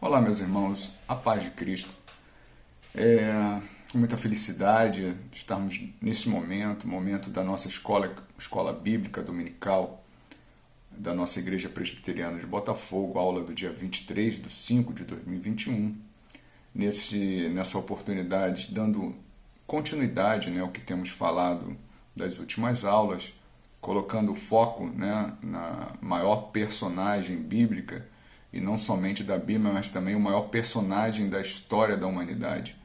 Olá, meus irmãos, a paz de Cristo. Com muita felicidade estarmos nesse momento da nossa escola bíblica dominical, da nossa Igreja Presbiteriana de Botafogo, aula do dia 23 de 5 de 2021. Nessa oportunidade, dando continuidade ao que temos falado das últimas aulas, colocando o foco na maior personagem bíblica, e não somente da Bíblia, mas também o maior personagem da história da humanidade.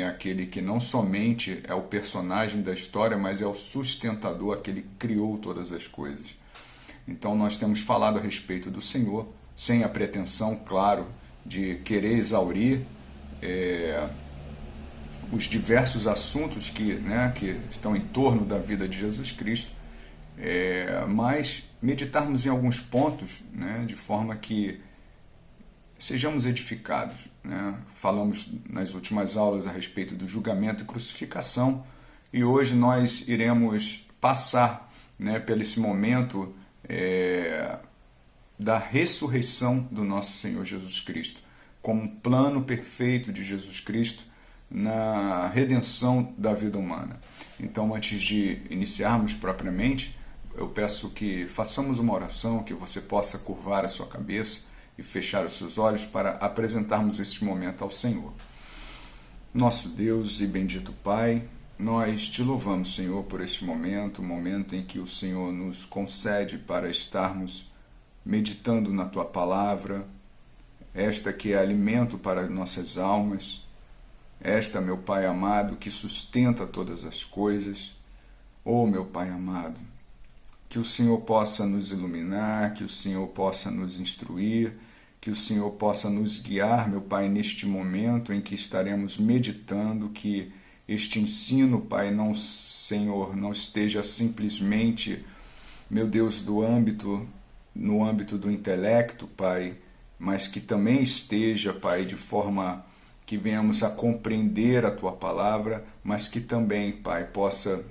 Aquele que não somente é o personagem da história, mas é o sustentador, aquele que criou todas as coisas. Então nós temos falado a respeito do Senhor, sem a pretensão, claro, de querer exaurir os diversos assuntos que estão em torno da vida de Jesus Cristo, mas meditarmos em alguns pontos, de forma que sejamos edificados. Falamos nas últimas aulas a respeito do julgamento e crucificação, e hoje nós iremos passar por esse momento da ressurreição do nosso Senhor Jesus Cristo, como um plano perfeito de Jesus Cristo na redenção da vida humana. Então, antes de iniciarmos propriamente, eu peço que façamos uma oração, que você possa curvar a sua cabeça e fechar os seus olhos para apresentarmos este momento ao Senhor. Nosso Deus e bendito Pai, nós te louvamos, Senhor, por este momento, o momento em que o Senhor nos concede para estarmos meditando na Tua Palavra, esta que é alimento para nossas almas, esta, meu Pai amado, que sustenta todas as coisas. Oh, meu Pai amado, que o Senhor possa nos iluminar, que o Senhor possa nos instruir, que o Senhor possa nos guiar, meu Pai, neste momento em que estaremos meditando, que este ensino, Pai, Senhor, não esteja simplesmente, meu Deus, no âmbito do intelecto, Pai, mas que também esteja, Pai, de forma que venhamos a compreender a Tua Palavra, mas que também, Pai, possa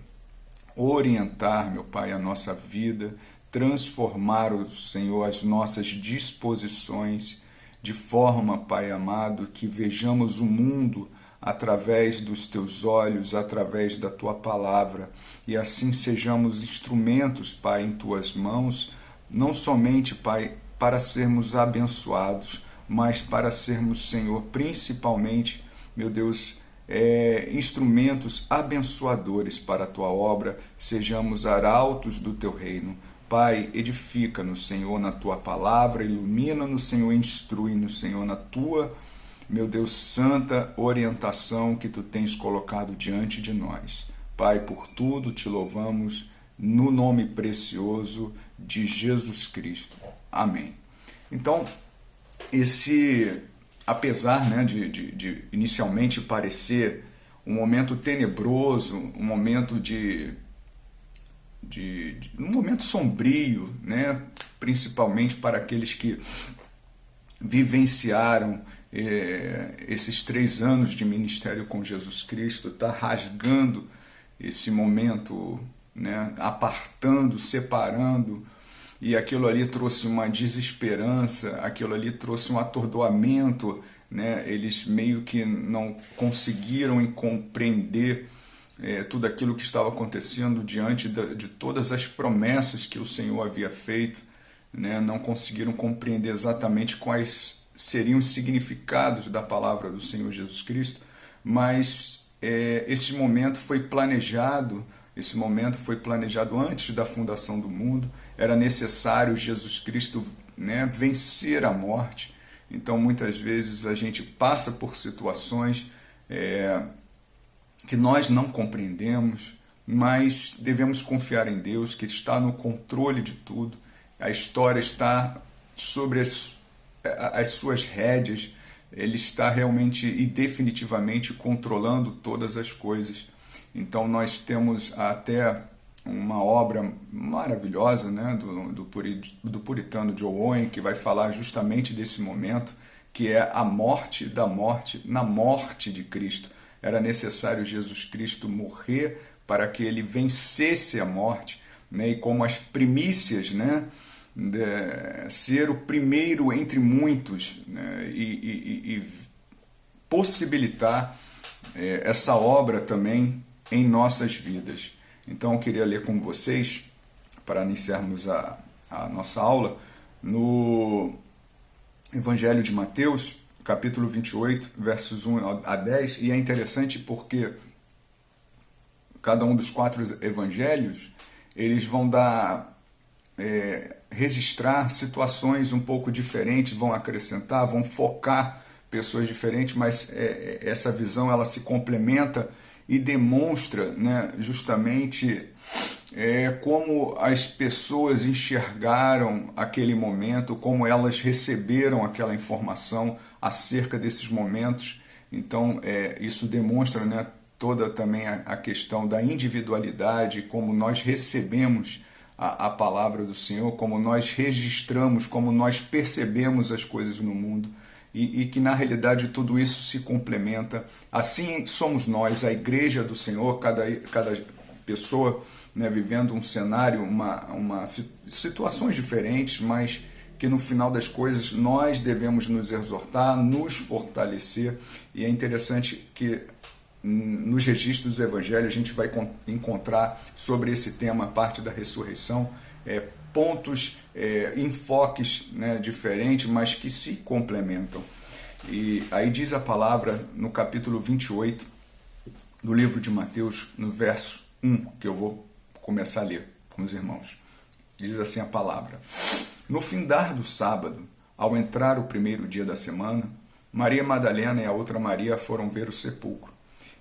orientar, meu Pai, a nossa vida, transformar, Senhor, as nossas disposições, de forma, Pai amado, que vejamos o mundo através dos Teus olhos, através da Tua Palavra, e assim sejamos instrumentos, Pai, em Tuas mãos, não somente, Pai, para sermos abençoados, mas para sermos, Senhor, principalmente, meu Deus, instrumentos abençoadores para a Tua obra, sejamos arautos do Teu reino. Pai, edifica-nos, Senhor, na Tua Palavra, ilumina-nos, Senhor, instrui-nos, Senhor, na Tua, meu Deus, santa orientação que Tu tens colocado diante de nós. Pai, por tudo te louvamos, no nome precioso de Jesus Cristo. Amém. Então, apesar de inicialmente parecer um momento tenebroso, um momento um momento sombrio, principalmente para aqueles que vivenciaram esses 3 anos de ministério com Jesus Cristo, está rasgando esse momento, apartando, separando, e aquilo ali trouxe uma desesperança, aquilo ali trouxe um atordoamento, eles meio que não conseguiram compreender tudo aquilo que estava acontecendo diante de todas as promessas que o Senhor havia feito, não conseguiram compreender exatamente quais seriam os significados da palavra do Senhor Jesus Cristo, mas esse momento foi planejado antes da fundação do mundo. Era necessário Jesus Cristo vencer a morte. Então muitas vezes a gente passa por situações que nós não compreendemos, mas devemos confiar em Deus, que está no controle de tudo. A história está sobre as suas rédeas, Ele está realmente e definitivamente controlando todas as coisas. Então nós temos até uma obra maravilhosa do puritano John Owen, que vai falar justamente desse momento, que é a morte da morte na morte de Cristo. Era necessário Jesus Cristo morrer para que ele vencesse a morte, e como as primícias ser o primeiro entre muitos, né, e possibilitar essa obra também em nossas vidas. Então eu queria ler com vocês, para iniciarmos a nossa aula, no Evangelho de Mateus, capítulo 28, versos 1 a 10, e é interessante porque cada um dos 4 evangelhos, eles vão registrar situações um pouco diferentes, vão acrescentar, vão focar pessoas diferentes, mas essa visão ela se complementa e demonstra, né, justamente como as pessoas enxergaram aquele momento, como elas receberam aquela informação acerca desses momentos. Então, isso demonstra, né, toda também a questão da individualidade, como nós recebemos a palavra do Senhor, como nós registramos, como nós percebemos as coisas no mundo. E que na realidade tudo isso se complementa. Assim somos nós, a igreja do Senhor, cada pessoa, né, vivendo um cenário, situações diferentes, mas que no final das coisas nós devemos nos exortar, nos fortalecer. E é interessante que nos registros dos evangelhos a gente vai encontrar sobre esse tema, a parte da ressurreição, pontos, enfoques, né, diferentes, mas que se complementam. E aí diz a palavra no capítulo 28 do livro de Mateus, no verso 1, que eu vou começar a ler com os irmãos. Diz assim a palavra: No findar do sábado, ao entrar o primeiro dia da semana, Maria Madalena e a outra Maria foram ver o sepulcro.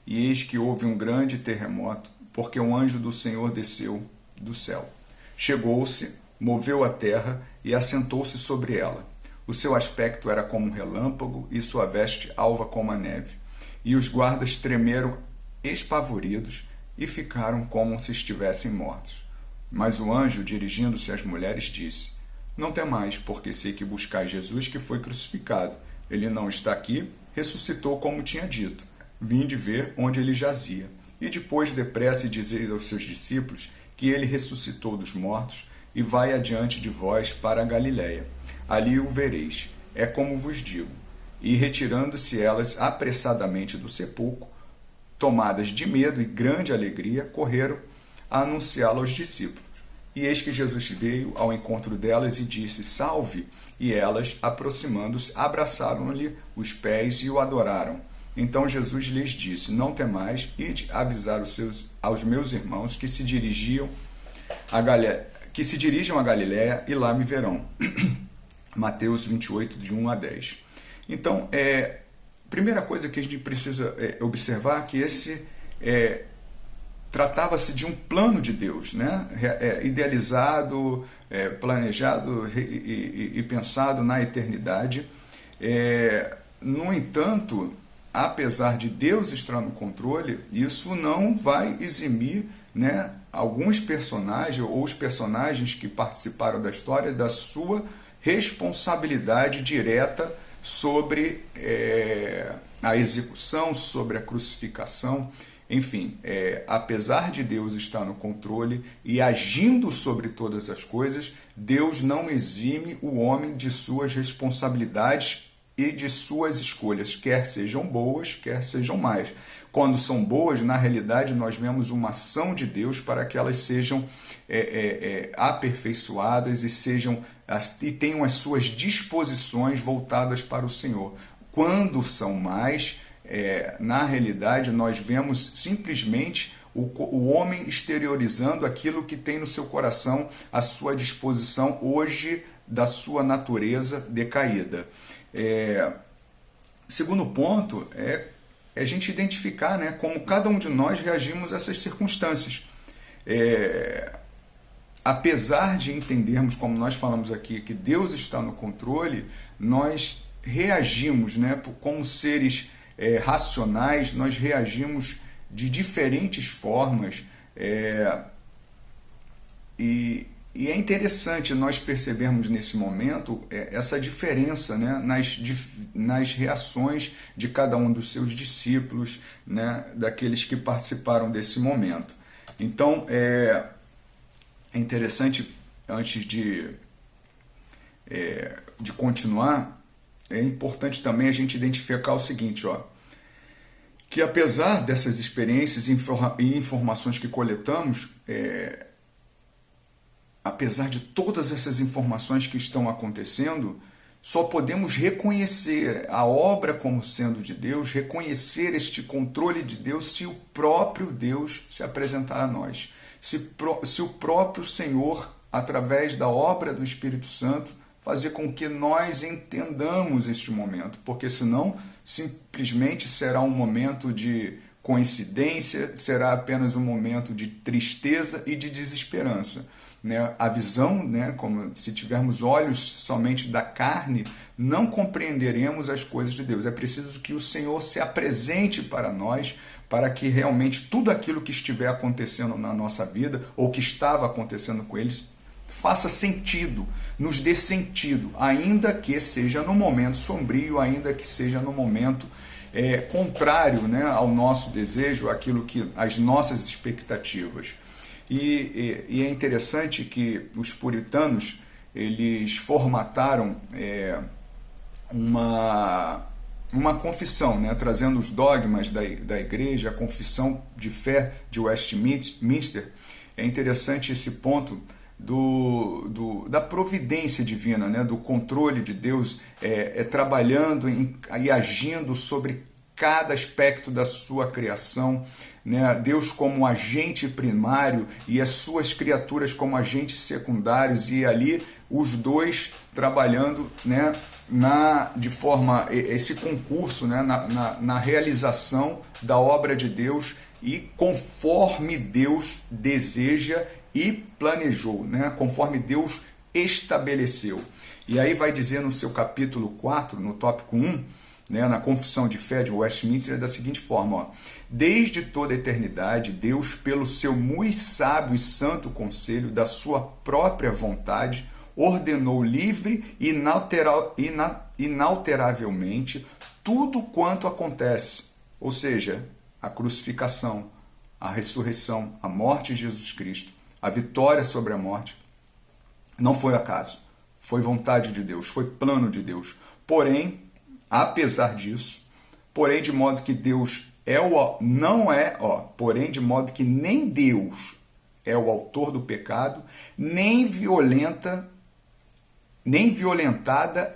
E eis que houve um grande terremoto, porque um anjo do Senhor desceu do céu. Chegou-se, moveu a terra e assentou-se sobre ela. O seu aspecto era como um relâmpago e sua veste alva como a neve. E os guardas tremeram espavoridos e ficaram como se estivessem mortos. Mas o anjo, dirigindo-se às mulheres, disse: Não temais, porque sei que buscais Jesus que foi crucificado. Ele não está aqui, ressuscitou como tinha dito. Vinde ver onde ele jazia. E depois depressa dizei aos seus discípulos que ele ressuscitou dos mortos e vai adiante de vós para a Galiléia. Ali o vereis. É como vos digo. E retirando-se elas apressadamente do sepulcro, tomadas de medo e grande alegria, correram a anunciá-lo aos discípulos. E eis que Jesus veio ao encontro delas e disse: Salve! E elas, aproximando-se, abraçaram-lhe os pés e o adoraram. Então Jesus lhes disse: Não temais, ide avisar aos meus irmãos que se dirijam a Galiléia e lá me verão. Mateus 28, de 1 a 10. Então, primeira coisa que a gente precisa observar é que esse tratava-se de um plano de Deus, né? Idealizado, planejado e pensado na eternidade. No entanto, apesar de Deus estar no controle, isso não vai eximir, né, alguns personagens ou os personagens que participaram da história da sua responsabilidade direta sobre a execução, sobre a crucificação. Enfim, apesar de Deus estar no controle e agindo sobre todas as coisas, Deus não exime o homem de suas responsabilidades e de suas escolhas, quer sejam boas, quer sejam más. Quando são boas, na realidade, nós vemos uma ação de Deus para que elas sejam aperfeiçoadas e tenham as suas disposições voltadas para o Senhor. Quando são más, na realidade, nós vemos simplesmente o homem exteriorizando aquilo que tem no seu coração, a sua disposição hoje da sua natureza decaída. Segundo ponto é a gente identificar, né, como cada um de nós reagimos a essas circunstâncias. Apesar de entendermos, como nós falamos aqui, que Deus está no controle, nós reagimos, né, como seres racionais, nós reagimos de diferentes formas, e é interessante nós percebermos nesse momento essa diferença, né, nas reações de cada um dos seus discípulos, né, daqueles que participaram desse momento. Então, é interessante, antes de de continuar, é importante também a gente identificar o seguinte, que apesar dessas experiências e informações que coletamos, apesar de todas essas informações que estão acontecendo, só podemos reconhecer a obra como sendo de Deus, reconhecer este controle de Deus, se o próprio Deus se apresentar a nós. Se o próprio Senhor, através da obra do Espírito Santo, fazer com que nós entendamos este momento, porque senão simplesmente será um momento de coincidência, será apenas um momento de tristeza e de desesperança. A visão, como se tivermos olhos somente da carne, não compreenderemos as coisas de Deus. É preciso que o Senhor se apresente para nós, para que realmente tudo aquilo que estiver acontecendo na nossa vida, ou que estava acontecendo com eles, faça sentido, nos dê sentido, ainda que seja no momento sombrio, ainda que seja no momento contrário, ao nosso desejo, aquilo que as nossas expectativas. E é interessante que os puritanos, eles formataram uma confissão, trazendo os dogmas da igreja, a confissão de fé de Westminster. É interessante esse ponto da providência divina, do controle de Deus trabalhando e agindo sobre cada aspecto da sua criação, Deus como agente primário e as suas criaturas como agentes secundários, e ali os dois trabalhando de forma, esse concurso, na realização da obra de Deus, e conforme Deus deseja e planejou, conforme Deus estabeleceu. E aí vai dizer no seu capítulo 4, no tópico 1, na confissão de fé de Westminster, da seguinte forma: desde toda a eternidade, Deus, pelo seu muito sábio e santo conselho da sua própria vontade, ordenou livre e inalteravelmente tudo quanto acontece, ou seja, a crucificação, a ressurreição, a morte de Jesus Cristo, a vitória sobre a morte. Não foi acaso, foi vontade de Deus, foi plano de Deus. Porém, apesar disso, porém de modo que Deus porém de modo que nem Deus é o autor do pecado, nem violentada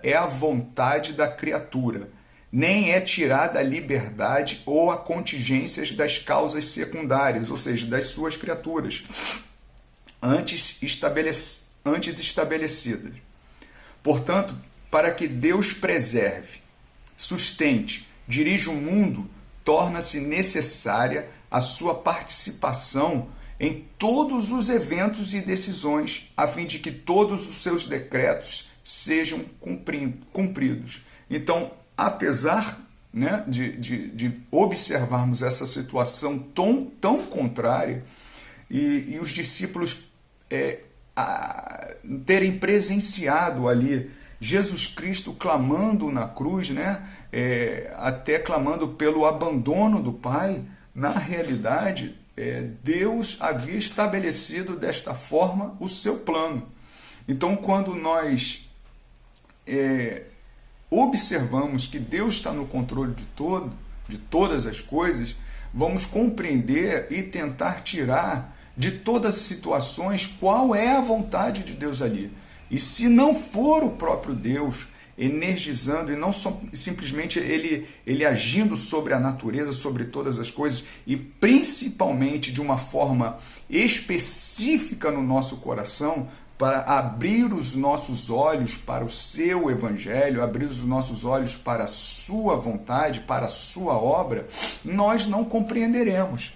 é a vontade da criatura, nem é tirada a liberdade ou a contingências das causas secundárias, ou seja, das suas criaturas, antes estabelecidas. Portanto, para que Deus preserve, sustente, dirija o mundo, torna-se necessária a sua participação em todos os eventos e decisões, a fim de que todos os seus decretos sejam cumpridos. Então, apesar de observarmos essa situação tão contrária, e os discípulos terem presenciado ali Jesus Cristo clamando na cruz, até clamando pelo abandono do Pai, na realidade, Deus havia estabelecido desta forma o seu plano. Então, quando nós observamos que Deus está no controle de todas as coisas, vamos compreender e tentar tirar de todas as situações qual é a vontade de Deus ali. E se não for o próprio Deus energizando, e não simplesmente ele agindo sobre a natureza, sobre todas as coisas, e principalmente de uma forma específica no nosso coração, para abrir os nossos olhos para o seu evangelho, abrir os nossos olhos para a sua vontade, para a sua obra, nós não compreenderemos.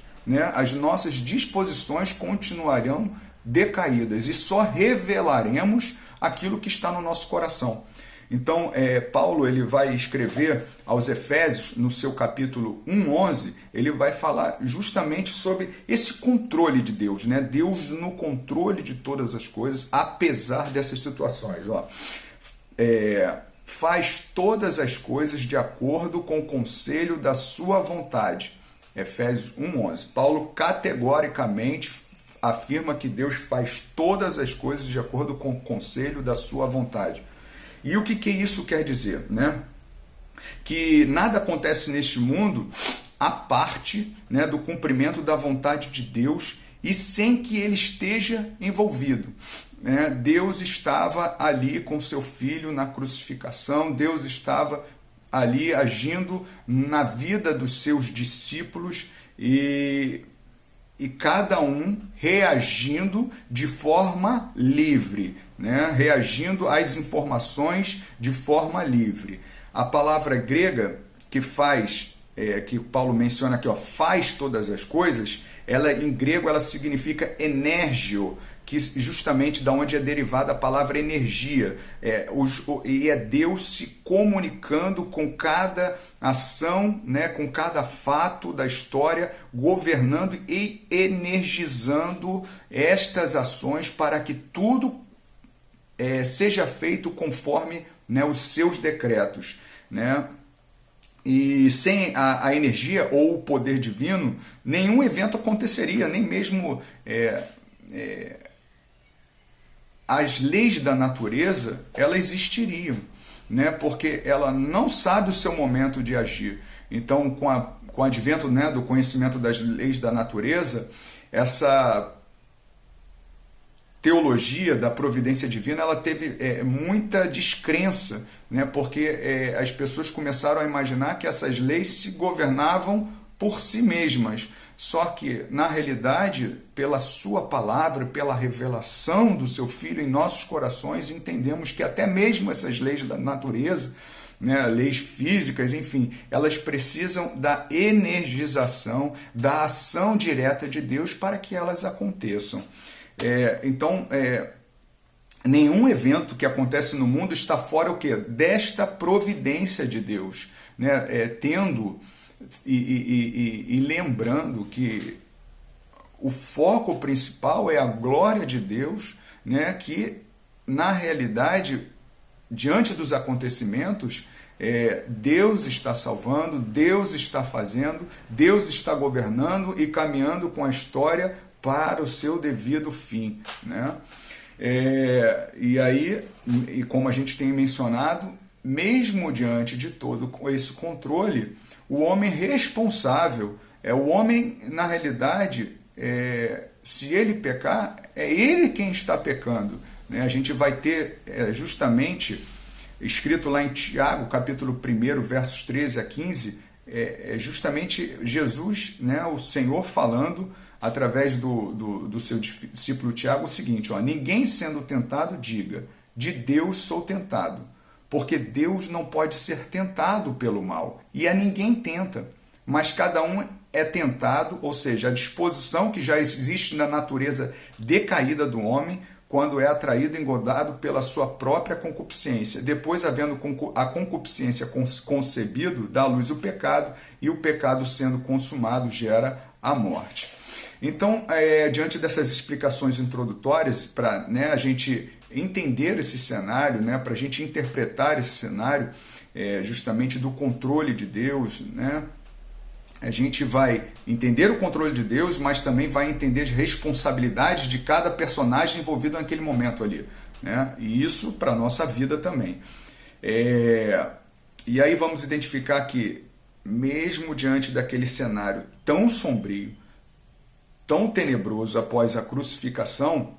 As nossas disposições continuarão decaídas e só revelaremos aquilo que está no nosso coração. Então, Paulo ele vai escrever aos Efésios, no seu capítulo 1:11, ele vai falar justamente sobre esse controle de Deus, Deus no controle de todas as coisas, apesar dessas situações. Faz todas as coisas de acordo com o conselho da sua vontade. Efésios 1:11. Paulo categoricamente afirma que Deus faz todas as coisas de acordo com o conselho da sua vontade. E o que isso quer dizer, né? Que nada acontece neste mundo à parte, né, do cumprimento da vontade de Deus e sem que ele esteja envolvido. Né? Deus estava ali com seu filho na crucificação, Deus estava ali agindo na vida dos seus discípulos e cada um reagindo de forma livre, né? Reagindo às informações de forma livre. A palavra grega que faz, que Paulo menciona aqui, ó, faz todas as coisas, ela em grego ela significa enérgio, que justamente da onde é derivada a palavra energia, e é Deus se comunicando com cada ação, né, com cada fato da história, governando e energizando estas ações para que tudo seja feito conforme, né, os seus decretos, né? E sem a energia ou o poder divino, nenhum evento aconteceria, nem mesmo as leis da natureza, elas existiriam, né? Porque ela não sabe o seu momento de agir. Então, com o advento, né, do conhecimento das leis da natureza, essa teologia da providência divina, ela teve muita descrença, né? Porque as pessoas começaram a imaginar que essas leis se governavam por si mesmas. Só que, na realidade, pela sua palavra, pela revelação do seu Filho em nossos corações, entendemos que até mesmo essas leis da natureza, né, leis físicas, enfim, elas precisam da energização, da ação direta de Deus para que elas aconteçam. Então, nenhum evento que acontece no mundo está fora o quê? Desta providência de Deus, né? Tendo e lembrando que o foco principal é a glória de Deus, né? Que, na realidade, diante dos acontecimentos, Deus está salvando, Deus está fazendo, Deus está governando e caminhando com a história para o seu devido fim, né? E aí, e como a gente tem mencionado, mesmo diante de todo esse controle, o homem responsável, o homem, na realidade, se ele pecar, é ele quem está pecando, né? A gente vai ter justamente, escrito lá em Tiago, capítulo 1, versos 13 a 15, justamente Jesus, né, o Senhor falando através do seu discípulo Tiago o seguinte, ó: ninguém sendo tentado diga, de Deus sou tentado, porque Deus não pode ser tentado pelo mal, e a ninguém tenta, mas cada um é tentado, ou seja, a disposição que já existe na natureza decaída do homem, quando é atraído e engodado pela sua própria concupiscência. Depois, havendo a concupiscência concebido, dá à luz o pecado, e o pecado sendo consumado gera a morte. Então, diante dessas explicações introdutórias, para, né, a gente entender esse cenário, né, para a gente interpretar esse cenário, justamente do controle de Deus, né, a gente vai entender o controle de Deus, mas também vai entender as responsabilidades de cada personagem envolvido naquele momento ali, né? E isso para a nossa vida também. E aí vamos identificar que, mesmo diante daquele cenário tão sombrio, tão tenebroso após a crucificação,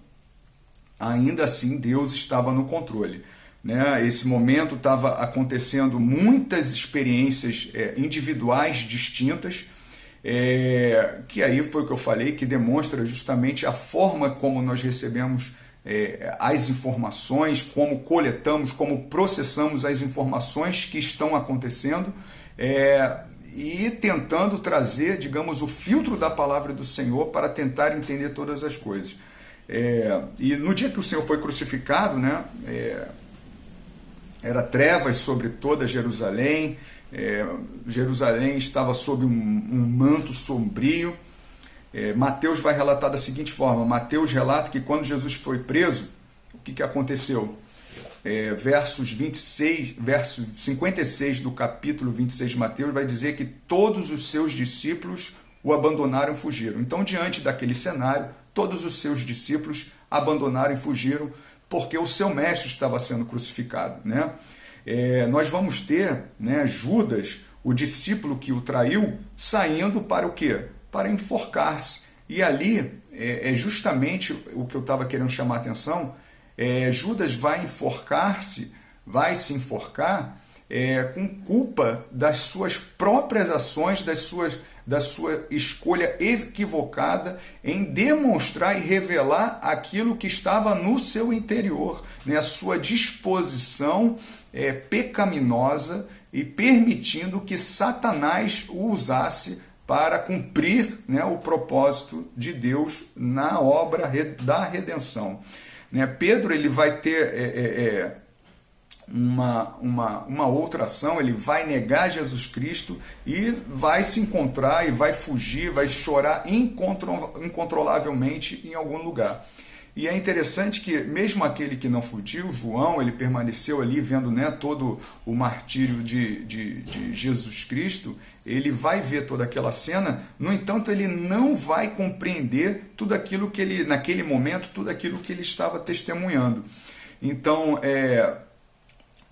ainda assim Deus estava no controle, né? Esse momento estava acontecendo muitas experiências individuais distintas, que aí foi o que eu falei, que demonstra justamente a forma como nós recebemos as informações, como coletamos, como processamos as informações que estão acontecendo, e tentando trazer, digamos, o filtro da palavra do Senhor para tentar entender todas as coisas. E no dia que o Senhor foi crucificado, né, era trevas sobre toda Jerusalém, Jerusalém estava sob um manto sombrio. Mateus vai relatar da seguinte forma: Mateus relata que quando Jesus foi preso, o que aconteceu? Versos 56 do capítulo 26 de Mateus vai dizer que todos os seus discípulos o abandonaram e fugiram. Então, diante daquele cenário, todos os seus discípulos abandonaram e fugiram porque o seu mestre estava sendo crucificado, né? Nós vamos ter, né, Judas, o discípulo que o traiu, saindo para o quê? Para enforcar-se. E ali é justamente o que eu estava querendo chamar a atenção. Judas vai enforcar-se, vai se enforcar com culpa das suas próprias ações, da sua escolha equivocada em demonstrar e revelar aquilo que estava no seu interior, né? A sua disposição pecaminosa e permitindo que Satanás o usasse para cumprir, né, o propósito de Deus na obra da redenção. Né? Pedro ele vai ter uma outra ação, ele vai negar Jesus Cristo e vai se encontrar e vai fugir, vai chorar incontrolavelmente em algum lugar. E é interessante que mesmo aquele que não fugiu, João, ele permaneceu ali vendo, né, todo o martírio de Jesus Cristo, ele vai ver toda aquela cena, no entanto ele não vai compreender tudo aquilo que ele, naquele momento, tudo aquilo que ele estava testemunhando. Então,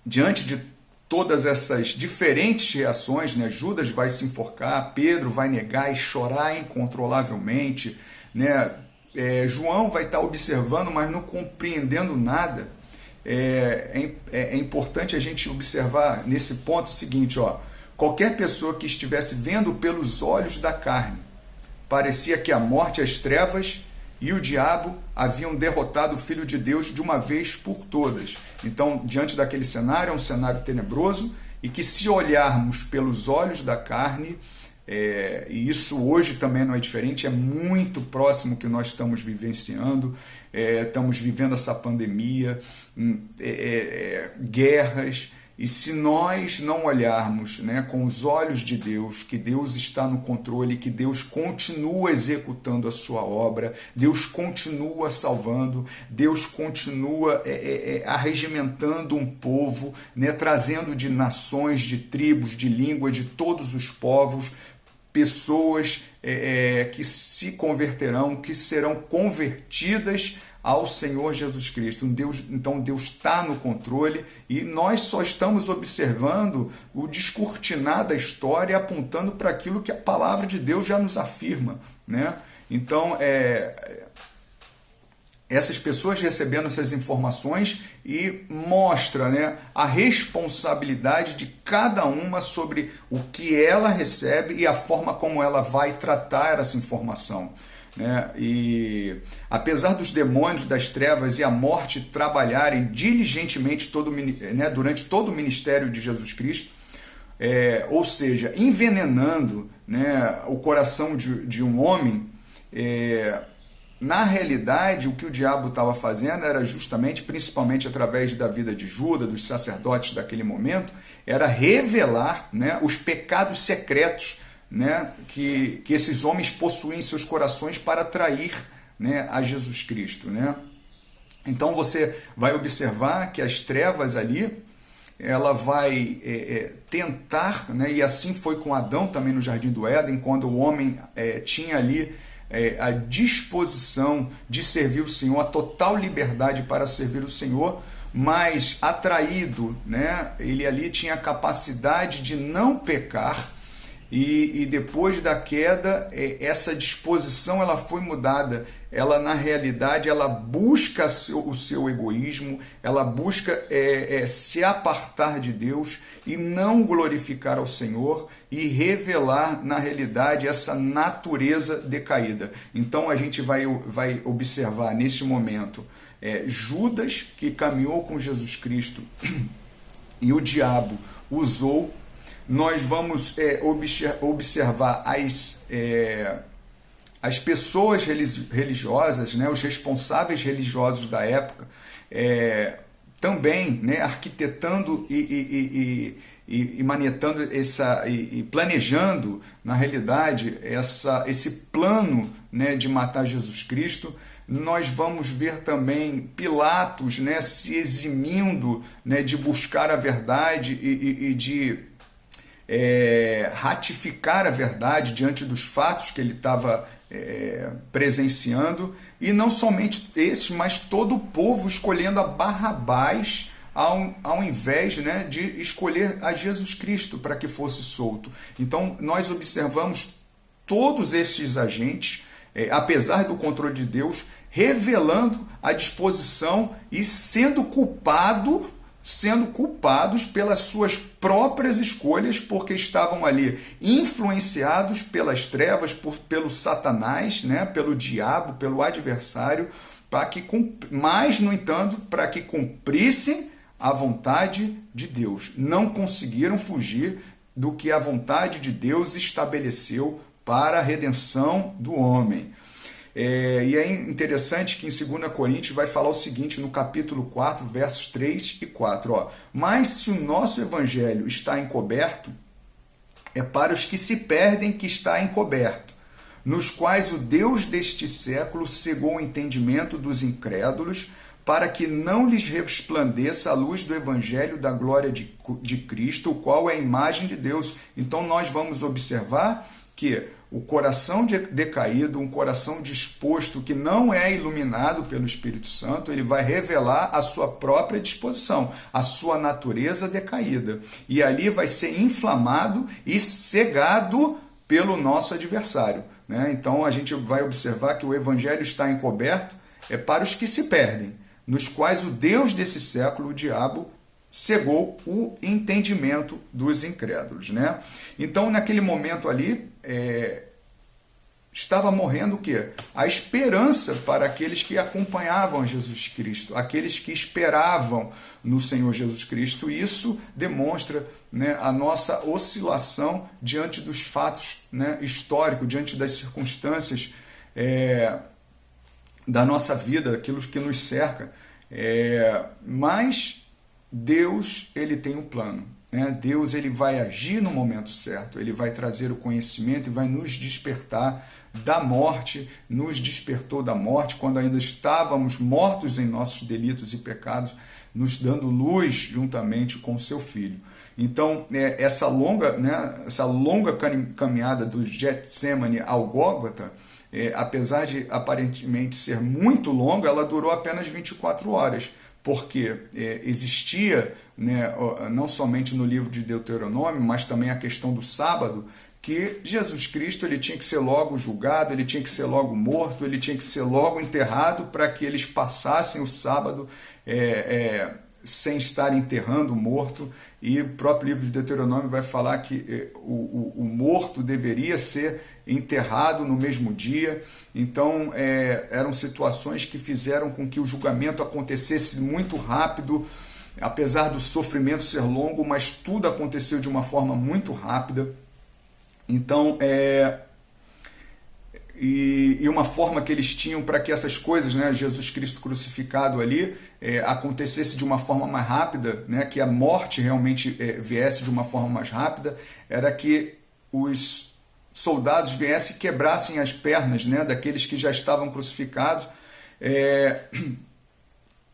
diante de todas essas diferentes reações, né, Judas vai se enforcar, Pedro vai negar e chorar incontrolavelmente, né, João vai estar observando, mas não compreendendo nada. É importante a gente observar nesse ponto o seguinte, qualquer pessoa que estivesse vendo pelos olhos da carne, parecia que a morte, as trevas e o diabo haviam derrotado o Filho de Deus de uma vez por todas. Então, diante daquele cenário, é um cenário tenebroso e que, se olharmos pelos olhos da carne, e isso hoje também não é diferente, é muito próximo que nós estamos vivenciando, estamos vivendo essa pandemia, guerras, e se nós não olharmos, né, com os olhos de Deus, que Deus está no controle, que Deus continua executando a sua obra, Deus continua salvando, Deus continua arregimentando um povo, né, trazendo de nações, de tribos, de línguas, de todos os povos, pessoas que se converterão, que serão convertidas ao Senhor Jesus Cristo. Então Deus está no controle e nós só estamos observando o descortinar da história, apontando para aquilo que a palavra de Deus já nos afirma, né? Então, essas pessoas recebendo essas informações e mostra, né, a responsabilidade de cada uma sobre o que ela recebe e a forma como ela vai tratar essa informação, né? E apesar dos demônios das trevas e a morte trabalharem diligentemente durante todo o ministério de Jesus Cristo, ou seja, envenenando, né, o coração de um homem, na realidade, o que o diabo estava fazendo era justamente, principalmente através da vida de Judas, dos sacerdotes daquele momento, era revelar, né, os pecados secretos, né, que esses homens possuem em seus corações para atrair, né, a Jesus Cristo, né? Então você vai observar que as trevas ali, ela vai tentar, né, e assim foi com Adão também no Jardim do Éden, quando o homem tinha ali a disposição de servir o Senhor, a total liberdade para servir o Senhor, mas atraído, né, ele ali tinha a capacidade de não pecar, e depois da queda, essa disposição ela foi mudada. Ela, na realidade, ela busca o seu egoísmo, ela busca se apartar de Deus e não glorificar ao Senhor e revelar, na realidade, essa natureza decaída. Então, a gente vai observar nesse momento Judas, que caminhou com Jesus Cristo e o diabo usou. Nós vamos observar as pessoas religiosas, né, os responsáveis religiosos da época, também, né, arquitetando e manietando e planejando, na realidade, esse plano, né, de matar Jesus Cristo. Nós vamos ver também Pilatos, né, se eximindo, né, de buscar a verdade e de ratificar a verdade diante dos fatos que ele estava presenciando, e não somente esses, mas todo o povo escolhendo a Barrabás ao invés, né, de escolher a Jesus Cristo para que fosse solto. Então nós observamos todos esses agentes, apesar do controle de Deus, revelando a disposição e sendo culpados pelas suas próprias escolhas, porque estavam ali influenciados pelas trevas, pelo Satanás, né, pelo diabo, pelo adversário, mas, no entanto, para que cumprissem a vontade de Deus. Não conseguiram fugir do que a vontade de Deus estabeleceu para a redenção do homem. E é interessante que em 2 Coríntios vai falar o seguinte, no capítulo 4, versos 3 e 4. Mas se o nosso evangelho está encoberto, é para os que se perdem que está encoberto, nos quais o Deus deste século cegou o entendimento dos incrédulos, para que não lhes resplandeça a luz do evangelho da glória de Cristo, o qual é a imagem de Deus. Então nós vamos observar que o coração decaído, um coração disposto, que não é iluminado pelo Espírito Santo, ele vai revelar a sua própria disposição, a sua natureza decaída. E ali vai ser inflamado e cegado pelo nosso adversário, né? Então a gente vai observar que o evangelho está encoberto para os que se perdem, nos quais o Deus desse século, o diabo, cegou o entendimento dos incrédulos, né? Então, naquele momento ali, estava morrendo o quê? A esperança para aqueles que acompanhavam Jesus Cristo, aqueles que esperavam no Senhor Jesus Cristo. E isso demonstra, né, a nossa oscilação diante dos fatos, né, históricos, diante das circunstâncias da nossa vida, daquilo que nos cerca. Mas Deus, ele tem um plano, né? Deus, ele vai agir no momento certo, ele vai trazer o conhecimento e vai nos despertar da morte, nos despertou da morte quando ainda estávamos mortos em nossos delitos e pecados, nos dando luz juntamente com o seu Filho. Então, essa longa caminhada do Getsemane ao Gólgota, apesar de aparentemente ser muito longa, ela durou apenas 24 horas, porque existia, né, não somente no livro de Deuteronômio, mas também a questão do sábado, que Jesus Cristo, ele tinha que ser logo julgado, ele tinha que ser logo morto, ele tinha que ser logo enterrado, para que eles passassem o sábado sem estar enterrando o morto. E o próprio livro de Deuteronômio vai falar que o morto deveria ser enterrado no mesmo dia. Então eram situações que fizeram com que o julgamento acontecesse muito rápido, apesar do sofrimento ser longo, mas tudo aconteceu de uma forma muito rápida. Então e uma forma que eles tinham para que essas coisas, né, Jesus Cristo crucificado ali, acontecesse de uma forma mais rápida, né, que a morte realmente viesse de uma forma mais rápida, era que os soldados viessem e quebrassem as pernas, né, daqueles que já estavam crucificados,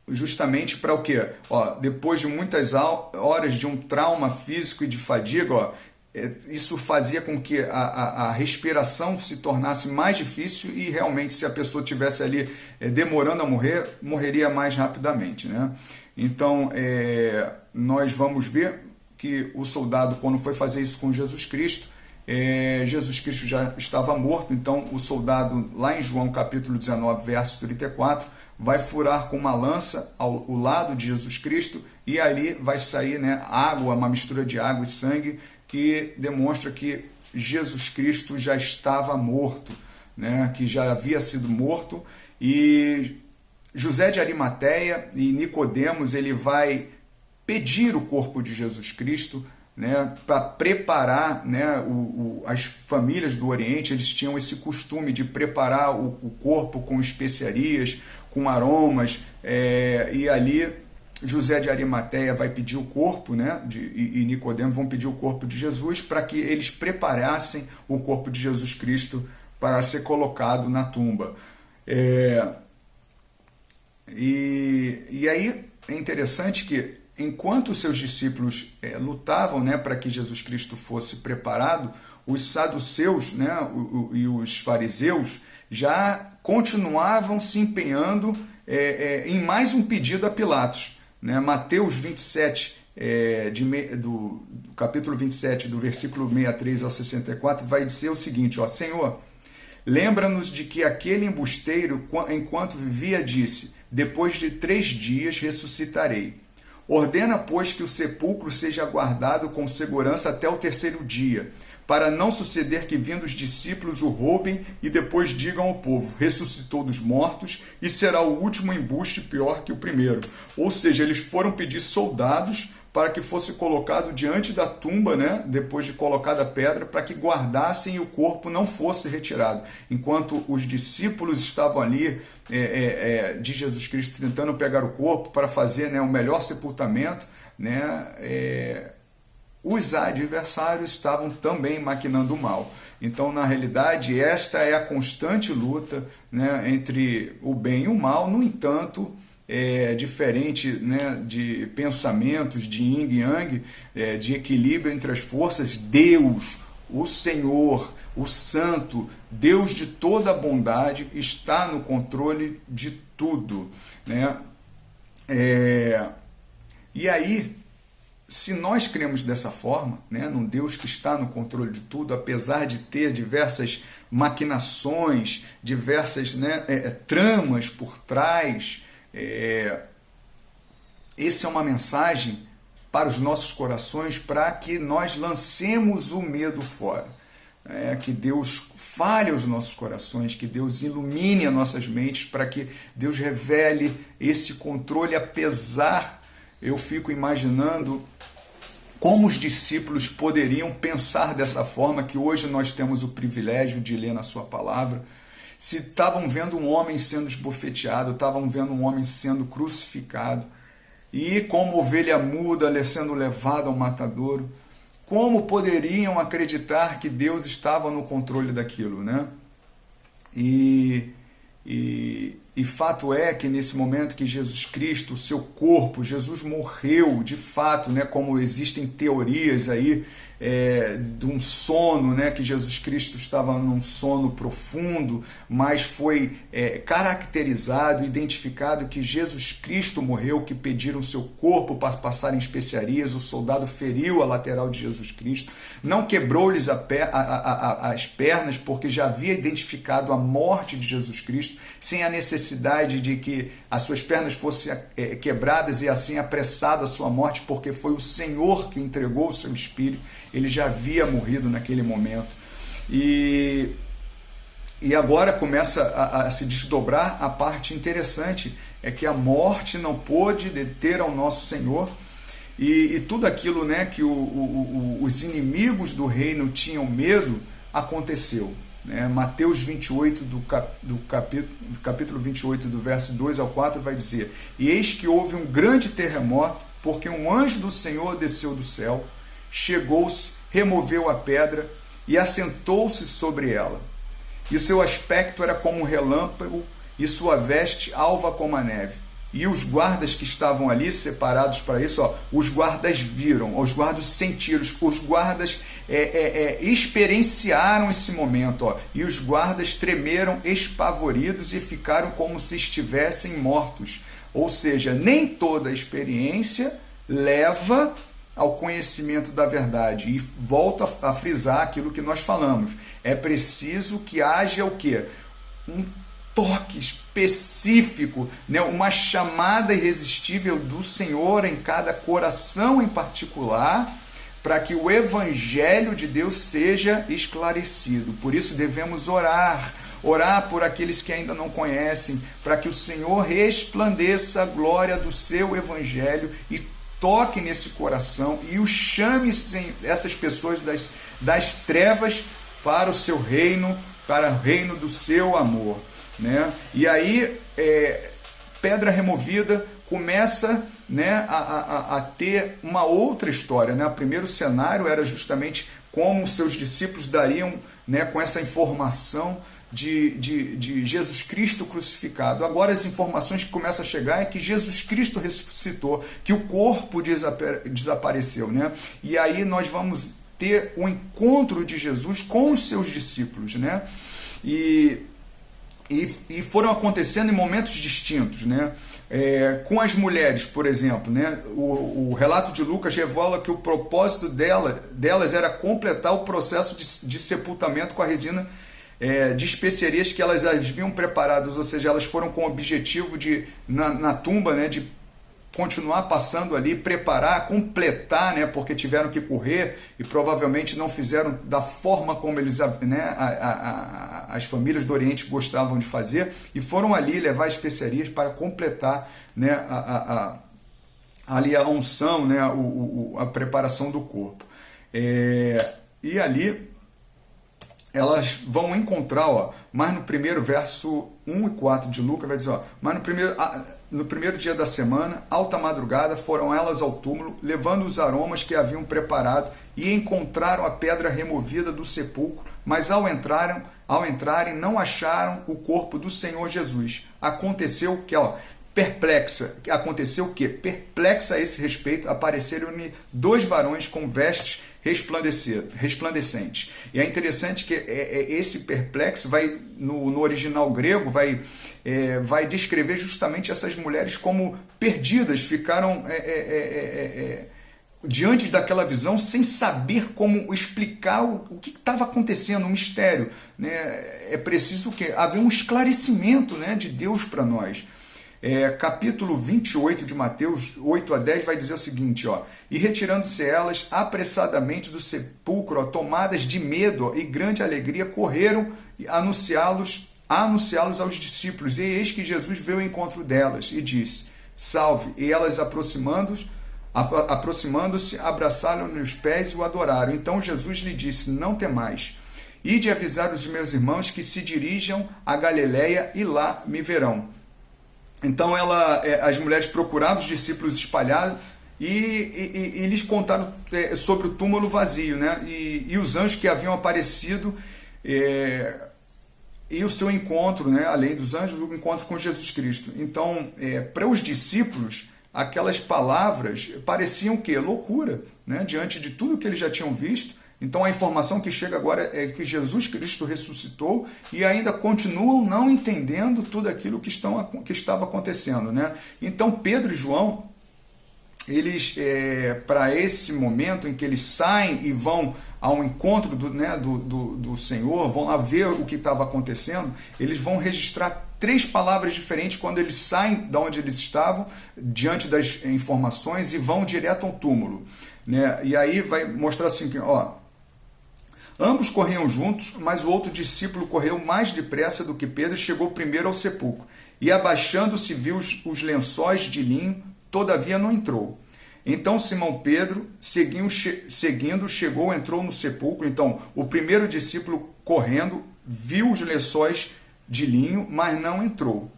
justamente para o quê? Depois de muitas horas de um trauma físico e de fadiga, isso fazia com que a respiração se tornasse mais difícil e realmente, se a pessoa estivesse ali demorando a morrer, morreria mais rapidamente, né? Então, nós vamos ver que o soldado, quando foi fazer isso com Jesus Cristo, Jesus Cristo já estava morto. Então o soldado, lá em João capítulo 19, verso 34, vai furar com uma lança ao lado de Jesus Cristo, e ali vai sair, né, água, uma mistura de água e sangue, que demonstra que Jesus Cristo já estava morto, né, que já havia sido morto. E José de Arimateia e Nicodemos, ele vai pedir o corpo de Jesus Cristo, né, para preparar, né, as famílias do Oriente, eles tinham esse costume de preparar o corpo com especiarias, com aromas, e ali José de Arimateia vai pedir o corpo, né, e Nicodemo vão pedir o corpo de Jesus, para que eles preparassem o corpo de Jesus Cristo para ser colocado na tumba. E aí é interessante que, enquanto os seus discípulos lutavam, né, para que Jesus Cristo fosse preparado, os saduceus, né, e os fariseus, já continuavam se empenhando em mais um pedido a Pilatos. Né? Mateus 27, do capítulo 27, do versículo 63 ao 64, vai dizer o seguinte: ó, Senhor, lembra-nos de que aquele embusteiro, enquanto vivia, disse: depois de 3 dias ressuscitarei. Ordena, pois, que o sepulcro seja guardado com segurança até o 3º dia, para não suceder que, vindo os discípulos, o roubem e depois digam ao povo: ressuscitou dos mortos, e será o último embuste pior que o primeiro. Ou seja, eles foram pedir soldados para que fosse colocado diante da tumba, né, depois de colocada a pedra, para que guardassem e o corpo não fosse retirado. Enquanto os discípulos estavam ali de Jesus Cristo tentando pegar o corpo para fazer, né, o melhor sepultamento, né, os adversários estavam também maquinando o mal. Então, na realidade, esta é a constante luta, né, entre o bem e o mal. No entanto, diferente, né, de pensamentos de yin e yang, de equilíbrio entre as forças, Deus, o Senhor, o Santo, Deus de toda a bondade, está no controle de tudo. Né? E aí, se nós cremos dessa forma, né, num Deus que está no controle de tudo, apesar de ter diversas maquinações, diversas, né, tramas por trás, essa é uma mensagem para os nossos corações, para que nós lancemos o medo fora. Que Deus fale aos nossos corações, que Deus ilumine as nossas mentes, para que Deus revele esse controle. Apesar, eu fico imaginando como os discípulos poderiam pensar dessa forma, que hoje nós temos o privilégio de ler na sua palavra. Se estavam vendo um homem sendo esbofeteado, estavam vendo um homem sendo crucificado, e como ovelha muda sendo levado ao matadouro, como poderiam acreditar que Deus estava no controle daquilo, né? E fato é que nesse momento que Jesus Cristo, o seu corpo, Jesus morreu de fato, né? Como existem teorias aí de um sono, né? Que Jesus Cristo estava num sono profundo, mas foi caracterizado, identificado que Jesus Cristo morreu, que pediram seu corpo para passar em especiarias. O soldado feriu a lateral de Jesus Cristo, não quebrou-lhes as pernas, porque já havia identificado a morte de Jesus Cristo, sem a necessidade de que as suas pernas fossem quebradas e assim apressado a sua morte, porque foi o Senhor que entregou o seu espírito. Ele já havia morrido naquele momento. E agora começa a se desdobrar a parte interessante, é que a morte não pôde deter ao nosso Senhor, e tudo aquilo, né, que os inimigos do reino tinham medo, aconteceu. Né? Mateus 28, do capítulo 28, do verso 2 ao 4, vai dizer: e eis que houve um grande terremoto, porque um anjo do Senhor desceu do céu, chegou-se, removeu a pedra e assentou-se sobre ela. E seu aspecto era como um relâmpago, e sua veste alva como a neve. E os guardas que estavam ali separados para isso, os guardas viram, os guardas sentiram, os guardas experienciaram esse momento, e os guardas tremeram espavoridos e ficaram como se estivessem mortos. Ou seja, nem toda a experiência leva ao conhecimento da verdade. E volto a frisar aquilo que nós falamos. É preciso que haja o quê? Um toque específico, né? Uma chamada irresistível do Senhor em cada coração em particular, para que o Evangelho de Deus seja esclarecido. Por isso devemos orar por aqueles que ainda não conhecem, para que o Senhor resplandeça a glória do seu Evangelho e toque nesse coração e o chame, essas pessoas das trevas para o seu reino, para o reino do seu amor. Né? E aí, pedra removida começa, né, a ter uma outra história. Né? O primeiro cenário era justamente como seus discípulos dariam, né, com essa informação de Jesus Cristo crucificado. Agora as informações que começam a chegar é que Jesus Cristo ressuscitou, que o corpo desapareceu. Né? E aí nós vamos ter o encontro de Jesus com os seus discípulos. Né? E e foram acontecendo em momentos distintos, né? Com as mulheres, por exemplo, né? O relato de Lucas revela que o propósito delas era completar o processo de sepultamento com a resina de especiarias que elas haviam preparadas, ou seja, elas foram com o objetivo de, na tumba, né, de continuar passando ali, preparar, completar, né, porque tiveram que correr e provavelmente não fizeram da forma como eles, né, as famílias do Oriente gostavam de fazer, e foram ali levar especiarias para completar, né, ali a unção, né, a preparação do corpo. E ali elas vão encontrar, mas no primeiro verso 1 e 4 de Lucas vai dizer, mas no primeiro dia da semana, alta madrugada, foram elas ao túmulo, levando os aromas que haviam preparado, e encontraram a pedra removida do sepulcro, mas ao entrarem não acharam o corpo do Senhor Jesus. Aconteceu que, perplexa a esse respeito, apareceram-lhe 2 varões com vestes resplandecentes. E é interessante que esse perplexo vai, no original grego, vai descrever justamente essas mulheres como perdidas, ficaram diante daquela visão sem saber como explicar o que estava acontecendo, um mistério, né? É preciso haver um esclarecimento, né, de Deus para nós. Capítulo 28 de Mateus 8 a 10 vai dizer o seguinte, e retirando-se elas apressadamente do sepulcro, tomadas de medo e grande alegria, correram a anunciá-los aos discípulos, e eis que Jesus veio ao encontro delas e disse, salve, e elas aproximando-se, abraçaram-lhe os pés e o adoraram. Então Jesus lhe disse, não temais, ide avisar os meus irmãos que se dirijam a Galileia e lá me verão. Então as mulheres procuravam os discípulos espalhados e lhes contaram sobre o túmulo vazio, né? E os anjos que haviam aparecido e o seu encontro, né? Além dos anjos, o encontro com Jesus Cristo. Então, para os discípulos, aquelas palavras pareciam que loucura, né? Diante de tudo que eles já tinham visto. Então a informação que chega agora é que Jesus Cristo ressuscitou e ainda continuam não entendendo tudo aquilo que estava acontecendo, né? Então Pedro e João, eles, para esse momento em que eles saem e vão ao encontro do Senhor, vão lá ver o que estava acontecendo, eles vão registrar 3 palavras diferentes quando eles saem de onde eles estavam, diante das informações, e vão direto ao túmulo, né? E aí vai mostrar assim, ambos corriam juntos, mas o outro discípulo correu mais depressa do que Pedro e chegou primeiro ao sepulcro. E abaixando-se viu os lençóis de linho, todavia não entrou. Então Simão Pedro, seguindo, entrou no sepulcro. Então o primeiro discípulo correndo viu os lençóis de linho, mas não entrou.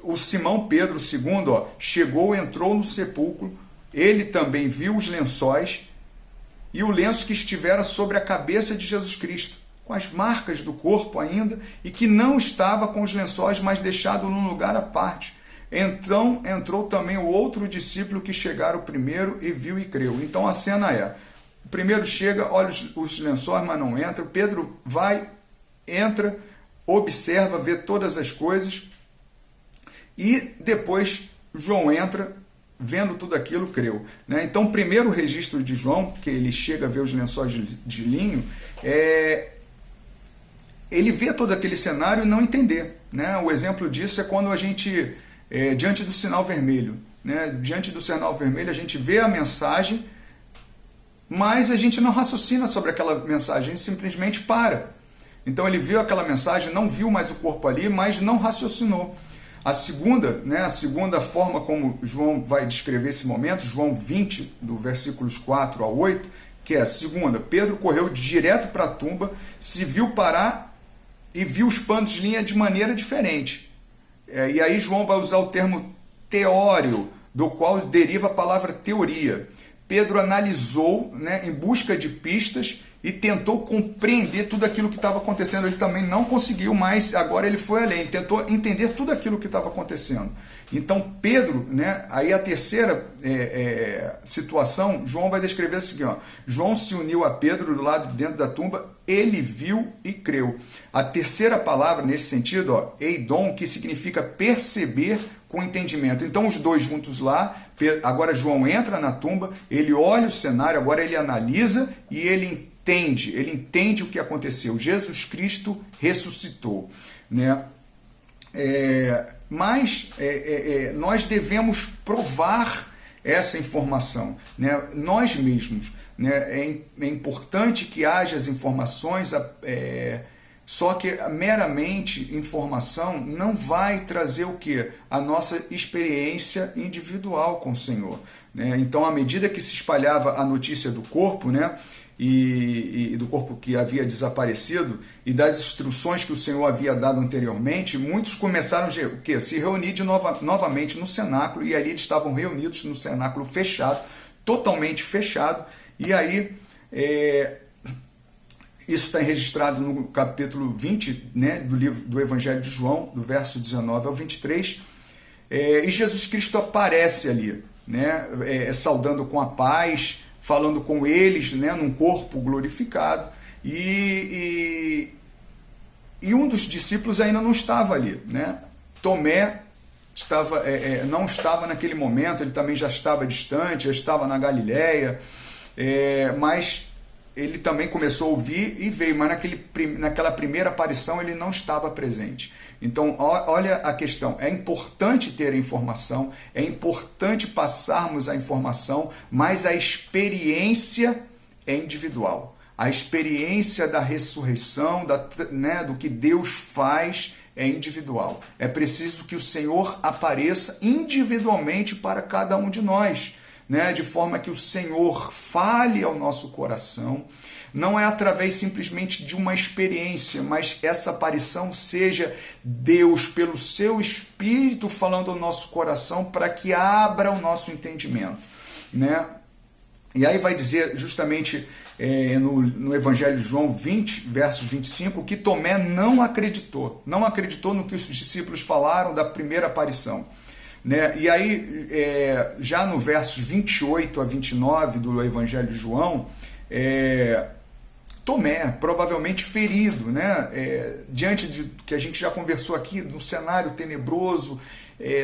O Simão Pedro, o segundo, entrou no sepulcro, ele também viu os lençóis, e o lenço que estivera sobre a cabeça de Jesus Cristo, com as marcas do corpo ainda, e que não estava com os lençóis, mas deixado num lugar à parte. Então entrou também o outro discípulo que chegara o primeiro e viu e creu. Então a cena o primeiro chega, olha os lençóis, mas não entra. Pedro vai, entra, observa, vê todas as coisas, e depois João entra, vendo tudo aquilo, creu, né? Então, o primeiro registro de João, que ele chega a ver os lençóis de linho, ele vê todo aquele cenário e não entender, né? O exemplo disso é quando a gente, diante do sinal vermelho, né? Diante do sinal vermelho, a gente vê a mensagem, mas a gente não raciocina sobre aquela mensagem, a gente simplesmente para. Então, ele viu aquela mensagem, não viu mais o corpo ali, mas não raciocinou. A segunda forma como João vai descrever esse momento, João 20, do versículos 4 a 8, que é a segunda, Pedro correu direto para a tumba, se viu parar e viu os panos de linha de maneira diferente. E aí João vai usar o termo teório, do qual deriva a palavra teoria. Pedro analisou, né, em busca de pistas, e tentou compreender tudo aquilo que estava acontecendo. Ele também não conseguiu, mas agora ele foi além, tentou entender tudo aquilo que estava acontecendo. Então Pedro, né, aí a terceira situação, João vai descrever o seguinte, João se uniu a Pedro do lado de dentro da tumba ele viu e creu. A terceira palavra nesse sentido, ó, eidon, que significa perceber com entendimento. Então os dois juntos lá, agora João entra na tumba, ele olha o cenário, agora ele analisa e ele entende o que aconteceu. Jesus Cristo ressuscitou, né? Mas nós devemos provar essa informação, né? Nós mesmos, né? É importante que haja as informações, só que meramente informação não vai trazer o quê? A nossa experiência individual com o Senhor, né? Então, à medida que se espalhava a notícia do corpo, né? E do corpo que havia desaparecido e das instruções que o Senhor havia dado anteriormente, muitos começaram a se reunir novamente no cenáculo, e ali eles estavam reunidos no cenáculo fechado, totalmente fechado, e aí isso está registrado no capítulo 20, né, do livro do Evangelho de João, do verso 19 ao 23, e Jesus Cristo aparece ali, né, saudando com a paz, falando com eles, né, num corpo glorificado, e um dos discípulos ainda não estava ali, né? Tomé não estava naquele momento, ele também já estava distante, já estava na Galileia, mas ele também começou a ouvir e veio, mas naquela primeira aparição ele não estava presente. Então, olha a questão, é importante ter a informação, é importante passarmos a informação, mas a experiência é individual. A experiência da ressurreição, né, do que Deus faz, é individual. É preciso que o Senhor apareça individualmente para cada um de nós, né, de forma que o Senhor fale ao nosso coração. Não é através simplesmente de uma experiência, mas essa aparição seja Deus, pelo seu Espírito, falando ao nosso coração para que abra o nosso entendimento, né? E aí vai dizer justamente no Evangelho de João 20, versos 25, que Tomé não acreditou no que os discípulos falaram da primeira aparição, né? E aí, já no versos 28 a 29 do Evangelho de João, Tomé, provavelmente ferido, né? Diante de que a gente já conversou aqui, do cenário tenebroso,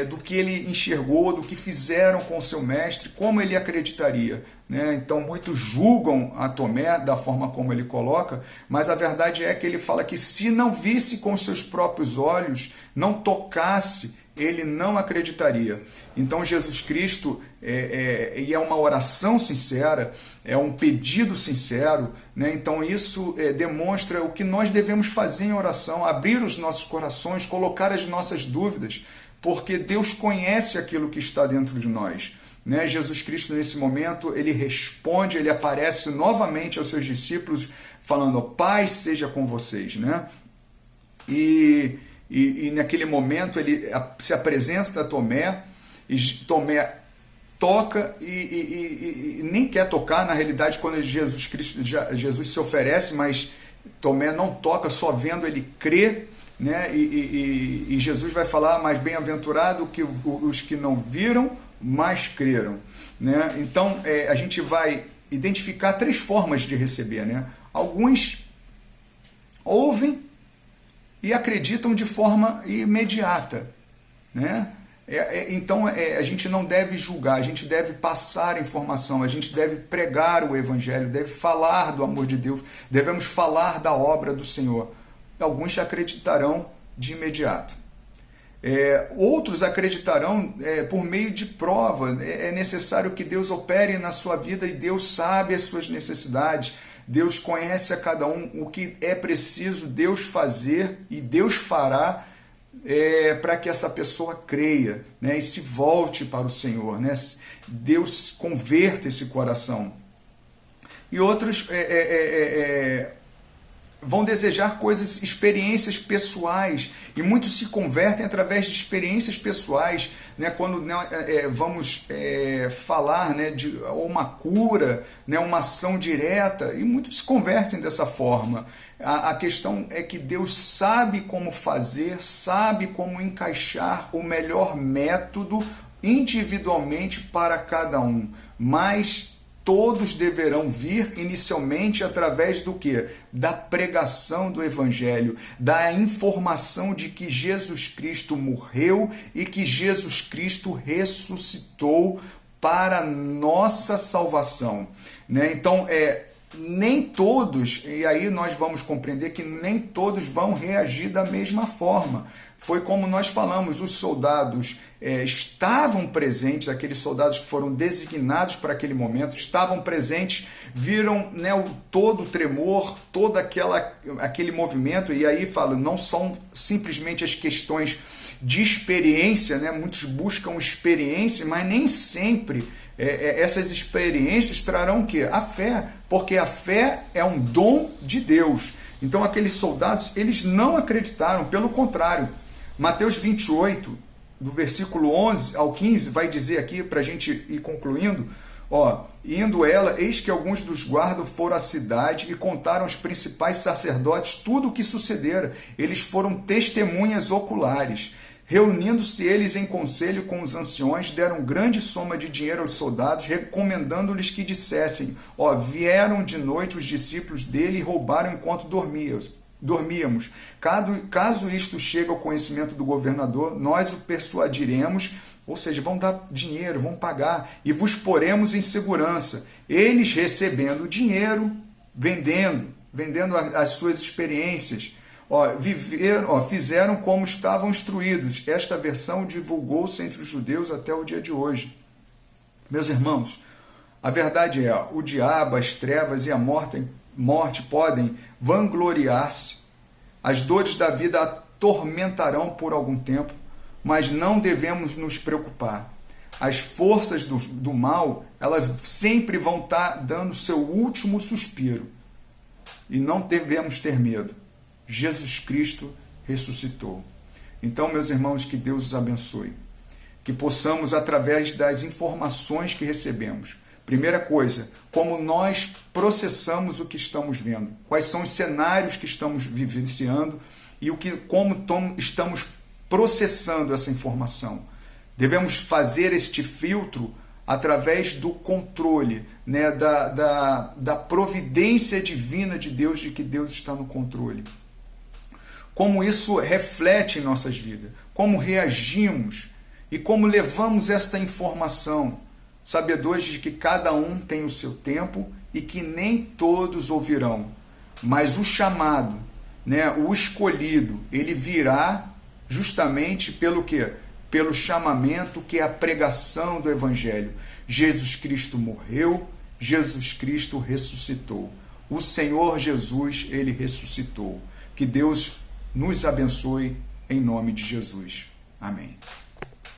do que ele enxergou, do que fizeram com o seu mestre, como ele acreditaria, né? Então muitos julgam a Tomé da forma como ele coloca, mas a verdade é que ele fala que se não visse com seus próprios olhos, não tocasse, ele não acreditaria. Então Jesus Cristo, e é uma oração sincera, é um pedido sincero, né? Então isso demonstra o que nós devemos fazer em oração, abrir os nossos corações, colocar as nossas dúvidas, porque Deus conhece aquilo que está dentro de nós, né? Jesus Cristo, nesse momento, ele responde, ele aparece novamente aos seus discípulos, falando: paz seja com vocês, né? E naquele momento ele se apresenta a Tomé, e Tomé toca e nem quer tocar, na realidade, quando Jesus se oferece, mas Tomé não toca, só vendo ele crê, né? E Jesus vai falar: mais bem-aventurado que os que não viram, mas creram, né? Então a gente vai identificar 3 formas de receber, né? Alguns ouvem e acreditam de forma imediata, né? Então a gente não deve julgar, a gente deve passar a informação, a gente deve pregar o Evangelho, deve falar do amor de Deus, devemos falar da obra do Senhor. Alguns acreditarão de imediato. Outros acreditarão por meio de prova. É necessário que Deus opere na sua vida, e Deus sabe as suas necessidades. Deus conhece a cada um, o que é preciso Deus fazer, e Deus fará para que essa pessoa creia, né, e se volte para o Senhor, né? Deus converta esse coração. E outros vão desejar experiências pessoais, e muitos se convertem através de experiências pessoais, né? Quando vamos falar, né, de uma cura, né, uma ação direta, e muitos se convertem dessa forma. A questão é que Deus sabe como fazer, sabe como encaixar o melhor método individualmente para cada um, mas todos deverão vir inicialmente através do quê? Da pregação do Evangelho, da informação de que Jesus Cristo morreu e que Jesus Cristo ressuscitou para nossa salvação, né? Então, nem todos, e aí nós vamos compreender que nem todos vão reagir da mesma forma. Foi como nós falamos, os soldados estavam presentes, aqueles soldados que foram designados para aquele momento, estavam presentes, viram, né, todo o tremor, todo aquele movimento, e aí falo, não são simplesmente as questões de experiência, né? Muitos buscam experiência, mas nem sempre essas experiências trarão o quê? A fé, porque a fé é um dom de Deus. Então aqueles soldados, eles não acreditaram, pelo contrário. Mateus 28, do versículo 11 ao 15, vai dizer aqui, para a gente ir concluindo, indo ela, eis que alguns dos guardas foram à cidade e contaram aos principais sacerdotes tudo o que sucedera. Eles foram testemunhas oculares. Reunindo-se eles em conselho com os anciões, deram grande soma de dinheiro aos soldados, recomendando-lhes que dissessem, vieram de noite os discípulos dele e roubaram enquanto dormíamos. Caso isto chegue ao conhecimento do governador, nós o persuadiremos, ou seja, vão dar dinheiro, vão pagar, e vos poremos em segurança. Eles recebendo o dinheiro, vendendo as suas experiências, fizeram como estavam instruídos. Esta versão divulgou-se entre os judeus até o dia de hoje. Meus irmãos, a verdade o diabo, as trevas e a morte podem vangloriar-se. As dores da vida atormentarão por algum tempo, mas não devemos nos preocupar. As forças do mal, elas sempre vão estar dando seu último suspiro. E não devemos ter medo. Jesus Cristo ressuscitou. Então, meus irmãos, que Deus os abençoe. Que possamos, através das informações que recebemos, primeira coisa, como nós processamos o que estamos vendo, quais são os cenários que estamos vivenciando e como estamos processando essa informação. Devemos fazer este filtro através do controle, né, da providência divina de Deus, de que Deus está no controle. Como isso reflete em nossas vidas, como reagimos e como levamos esta informação, sabedores de que cada um tem o seu tempo e que nem todos ouvirão, mas o chamado, né, o escolhido, ele virá justamente pelo quê? Pelo chamamento que é a pregação do Evangelho. Jesus Cristo morreu, Jesus Cristo ressuscitou. O Senhor Jesus, ele ressuscitou. Que Deus nos abençoe em nome de Jesus. Amém.